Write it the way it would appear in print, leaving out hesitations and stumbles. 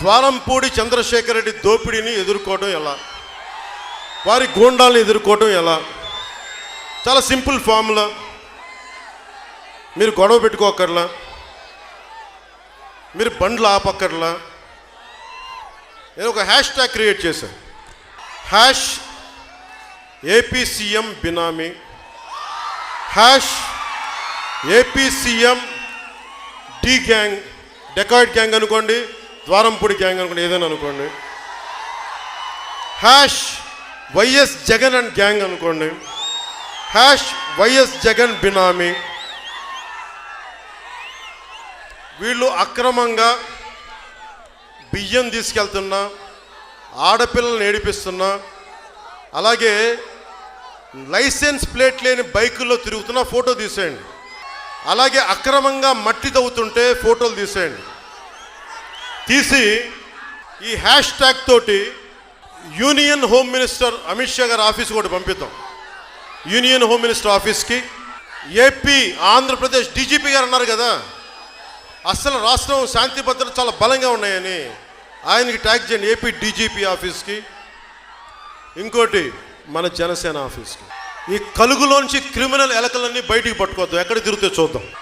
ద్వారంపూడి చంద్రశేఖర్ రెడ్డి దోపిడీని ఎదుర్కోవడం ఎలా, వారి గూండాలను ఎదుర్కోవడం ఎలా? చాలా సింపుల్ ఫార్ములా. మీరు గొడవ పెట్టుకోకర్లా, మీరు బండ్లు ఆపక్కర్లా. నేను ఒక హ్యాష్ ట్యాగ్ క్రియేట్ చేశాను, hash AP CM benami, hash AP CM D gang, dacoit gang అనుకోండి, ద్వారంపూడి గ్యాంగ్ అనుకోండి, ఏదైనా అనుకోండి. Hash YS Jagan and gang అనుకోండి, హ్యాష్ వైఎస్ జగన్ బినామీ. వీళ్ళు అక్రమంగా బియ్యం తీసుకెళ్తున్నా, ఆడపిల్లల్ని ఏడిపిస్తున్నా, అలాగే లైసెన్స్ ప్లేట్ లేని బైకుల్లో తిరుగుతున్న ఫోటో తీసేయండి. అలాగే అక్రమంగా మట్టి తవ్వుతుంటే ఫోటోలు తీసేయండి. తీసి ఈ హ్యాష్ ట్యాగ్ తోటి union home minister Amit Shah గారి ఆఫీస్ కూడా పంపిద్దాం. యూనియన్ హోమ్ మినిస్టర్ ఆఫీస్కి ఏపీ ఆంధ్రప్రదేశ్ డీజీపీ గారు అన్నారు కదా, అసలు రాష్ట్రం శాంతి భద్రత చాలా బలంగా ఉన్నాయని, ఆయనకి ట్యాగ్ చేయండి ఏపీ డీజీపీ ఆఫీస్కి. ఇంకోటి మన జనసేన ఆఫీస్కి. ఈ కలుగులోంచి క్రిమినల్ ఎలకలన్నీ బయటికి పట్టుకోవద్దు, ఎక్కడ తిరిగితే చూద్దాం.